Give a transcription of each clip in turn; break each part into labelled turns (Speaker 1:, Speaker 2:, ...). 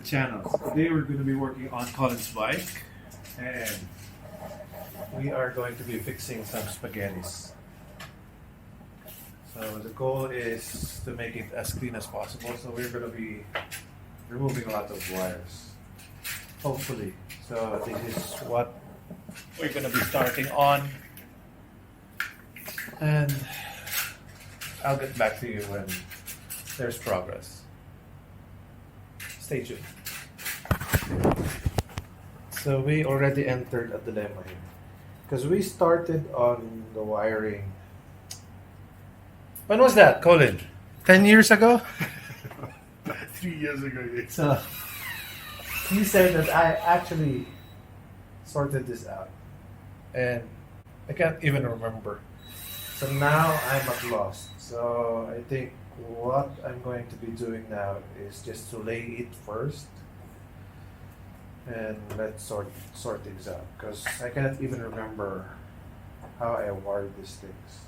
Speaker 1: channels. Today we're going to be working on Colin's bike, and we are going to be fixing some spaghettis. So the goal is to make it as clean as possible. So we're going to be removing a lot of wires, hopefully. So this is what we're going to be starting on, and I'll get back to you when there's progress. Stay tuned. So we already entered a dilemma here, because we started on the wiring. When was that, Colin? 10 years ago?
Speaker 2: 3 years ago. Yes.
Speaker 1: So he said that I actually sorted this out, and I can't even remember. So now I'm at loss. So I think what I'm going to be doing now is just to lay it first, and let's sort things out, because I cannot even remember how I wired these things.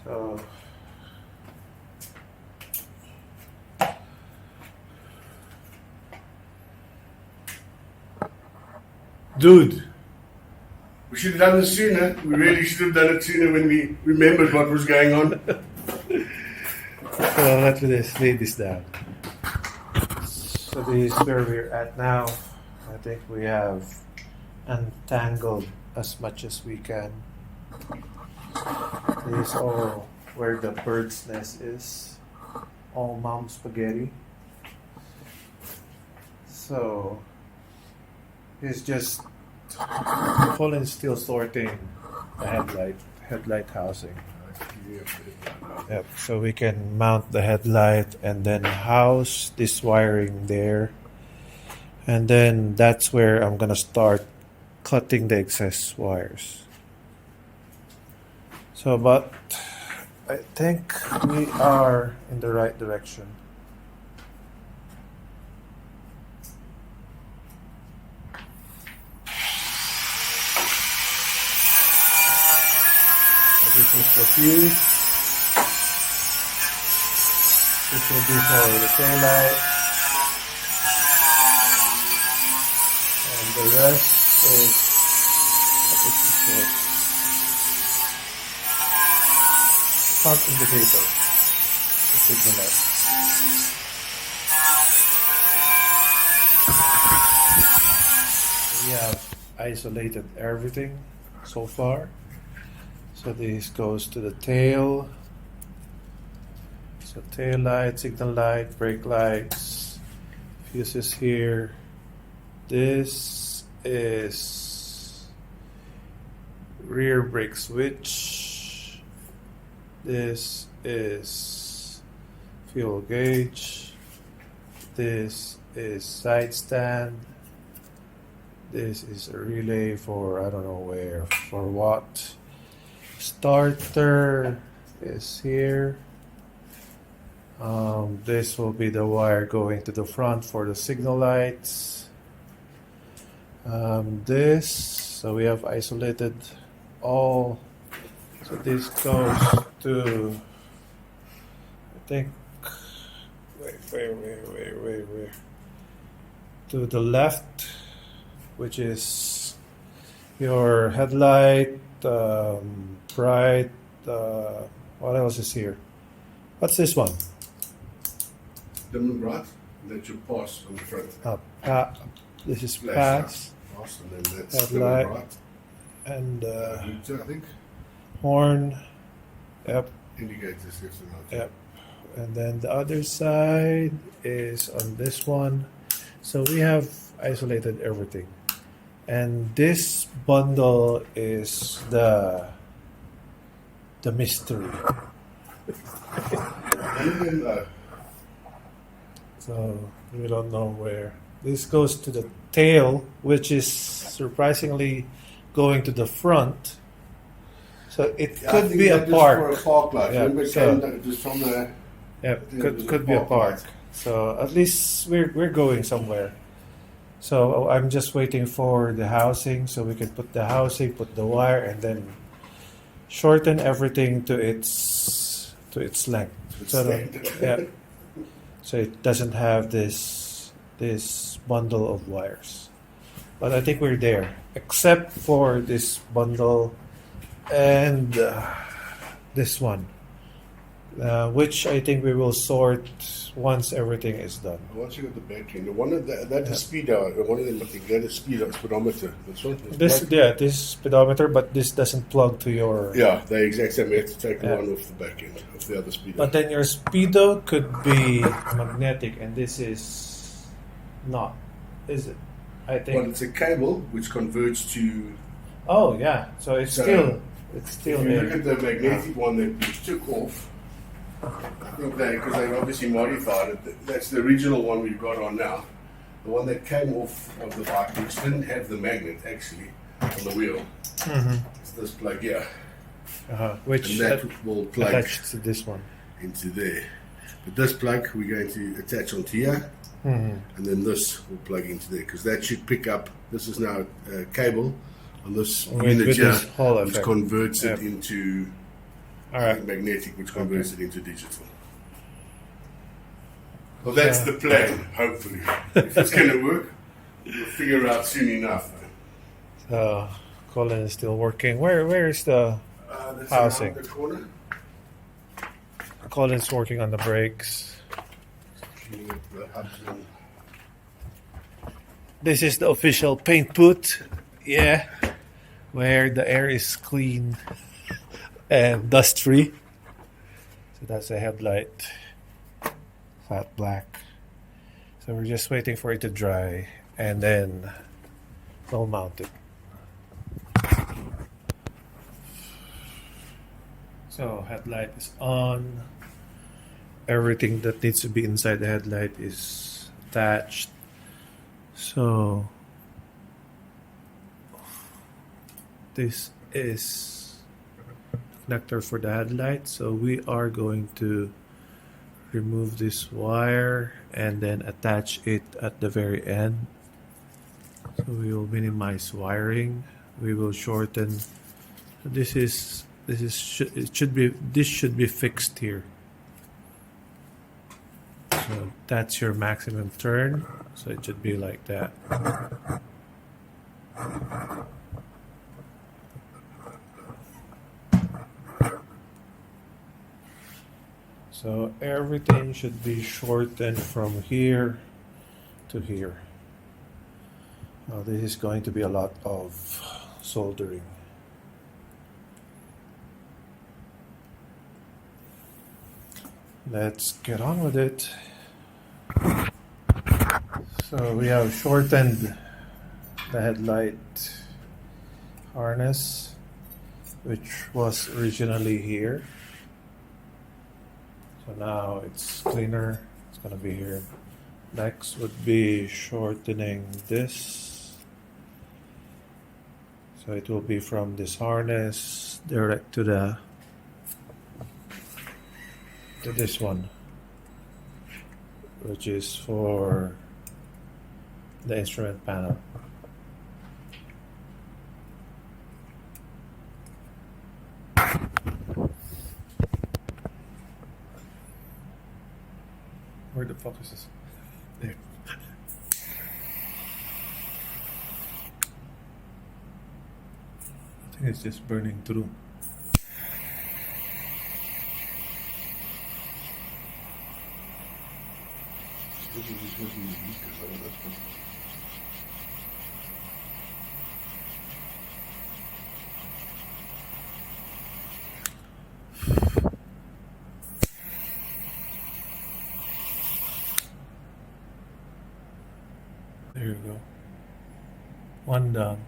Speaker 1: So
Speaker 2: Dude, we should have done this sooner. We really should have done it sooner when we remembered what was going on.
Speaker 1: So let's lay this down. So this is where we're at now. I think we have untangled as much as we can. This is all where the bird's nest is. All mom spaghetti. So it's just Colin's still sorting the headlight housing. Yep. So we can mount the headlight and then house this wiring there, and then that's where I'm gonna start cutting the excess wires. So, but I think we are in the right direction. This is the fuse. This will be for the tail light. And the rest is what is this for? Front indicator. The signal light. We have isolated everything so far. So this goes to the tail. So tail light, signal light, brake lights, fuses here. This is rear brake switch. This is fuel gauge. This is side stand. This is a relay for I don't know where, for what. Starter is here. This will be the wire going to the front for the signal lights. So we have isolated all. So this goes to, I think, wait, to the left, which is your headlight. Bright. What else is here? What's this one?
Speaker 2: Dim and bright. That's your pass on the front.
Speaker 1: This is
Speaker 2: Flash
Speaker 1: pass.
Speaker 2: Pass, and then that's
Speaker 1: Headlight.
Speaker 2: dim and bright.
Speaker 1: And
Speaker 2: Meter, I think.
Speaker 1: horn. Yep.
Speaker 2: Indicators, yes or no.
Speaker 1: Yep. And then the other side is on this one. So we have isolated everything. And this bundle is the mystery. So we don't know where. This goes to the tail, which is surprisingly going to the front. So it could be a park.
Speaker 2: For a park light.
Speaker 1: Yeah,
Speaker 2: Remember,
Speaker 1: so-
Speaker 2: just from the.
Speaker 1: Yeah, could be a park. So at least we're going somewhere. So I'm just waiting for the housing, so we can put the housing, put the wire, and then shorten everything to its length. So so it doesn't have this bundle of wires. But I think we're there, except for this bundle and this one, which I think we will sort once everything is done.
Speaker 2: Once you got the battery, the one that is speedo, one of them I think that is speedometer. This one.
Speaker 1: This speedometer, but this doesn't plug to your.
Speaker 2: Yeah, the exact same. You have to take the one off the back end of the other speedo.
Speaker 1: But then your speedo could be magnetic, and this is not, is it? I think.
Speaker 2: Well, it's a cable which converts to.
Speaker 1: Oh yeah, so it's still.
Speaker 2: If you look at the magnetic one that we took off, I think because they've obviously modified it, that's the original one we've got on now. The one that came off of the bike, which didn't have the magnet actually on the wheel. It's this plug here.
Speaker 1: Which
Speaker 2: and that will plug
Speaker 1: attached to this one.
Speaker 2: into there. But this plug we're going to attach onto here, and then this will plug into there because that should pick up. This is now a cable on this unit here, which converts it into magnetic, which converts it into digital. Well, that's the plan, hopefully. If it's going to work, we'll figure out soon enough.
Speaker 1: Colin is still working. Where is the housing?
Speaker 2: The corner.
Speaker 1: Colin's working on the brakes. This is the official paint booth. Yeah. Where the air is clean and dust free. So that's the headlight. Flat black. So we're just waiting for it to dry and then we'll mount it. So headlight is on. Everything that needs to be inside the headlight is attached. So this is connector for the headlight. So we are going to remove this wire and then attach it at the very end. So we will minimize wiring. We will shorten. This should be fixed here. So that's your maximum turn. So it should be like that. So everything should be shortened from here to here. Now this is going to be a lot of soldering. Let's get on with it. So we have shortened the headlight harness, which was originally here. So now it's cleaner. It's going to be here. Next would be shortening this. So it will be from this harness direct to this one, which is for the instrument panel. Where the fuck is this? There. I think it's just burning through. There you go. One done.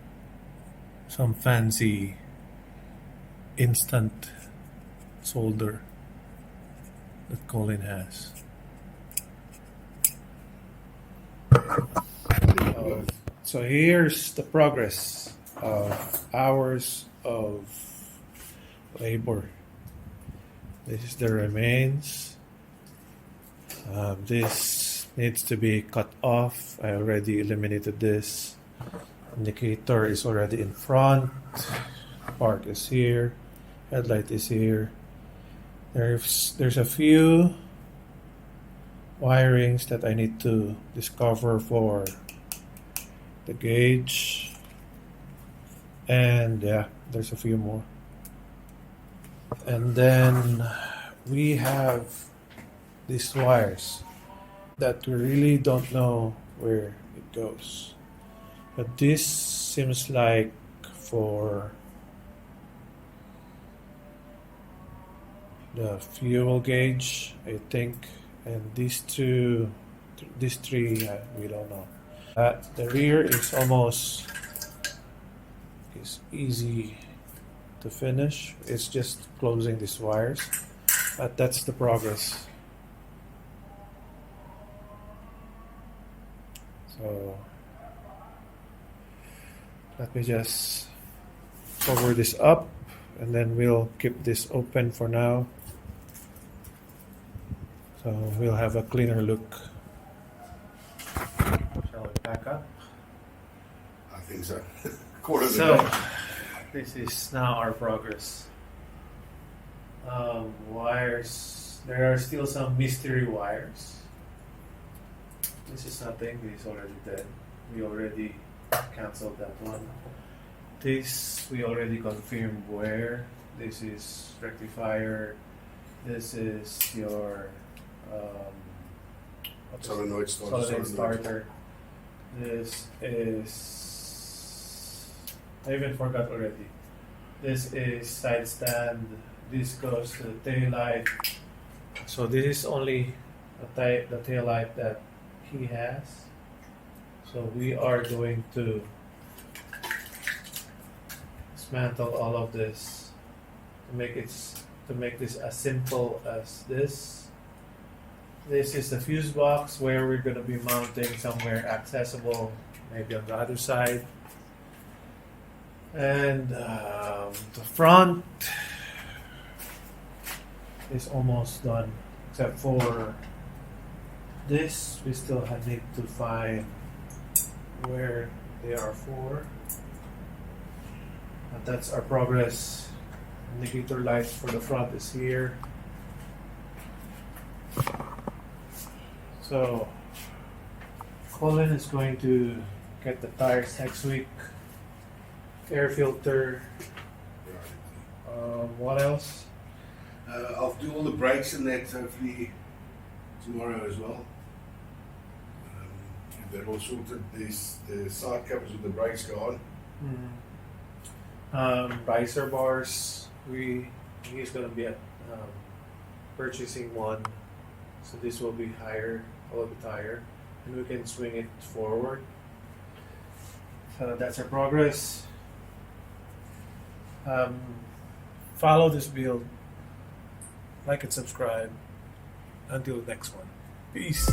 Speaker 1: Some fancy instant solder that Colin has. So here's the progress of hours of labor. This is the remains. This needs to be cut off. I already eliminated this. Indicator is already in front. Park is here. Headlight is here. There's a few wirings that I need to discover for the gauge, and yeah, there's a few more. And then we have these wires that we really don't know where it goes, but this seems like for the fuel gauge, I think, and these three, we don't know. The rear is almost easy to finish. It's just closing these wires, but that's the progress. So let me just cover this up, and then we'll keep this open for now. So we'll have a cleaner look. Shall we back up?
Speaker 2: I think so. Quarter of the
Speaker 1: So
Speaker 2: day.
Speaker 1: this is now our progress. Wires. There are still some mystery wires. This is nothing. This is already dead. We already canceled that one. This we already confirmed where. This is rectifier. This is your
Speaker 2: Solenoid starter.
Speaker 1: solenoid starter. This is, I even forgot already. This is side stand. This goes to the tail light. So this is only the tail light that he has. So we are going to dismantle all of this to make this as simple as this. This is the fuse box where we're going to be mounting somewhere accessible, maybe on the other side. And the front is almost done, except for this. We still need to find where they are for. But that's our progress. Indicator lights for the front is here. So Colin is going to get the tires next week. Air filter. What else?
Speaker 2: I'll do all the brakes and that hopefully tomorrow as well. If they're all sorted, the side covers with the brakes go on.
Speaker 1: Riser bars. He's going to be purchasing one, so this will be higher, a little bit higher, and we can swing it forward. So that's our progress. Follow this build, like and subscribe. Until the next one, peace.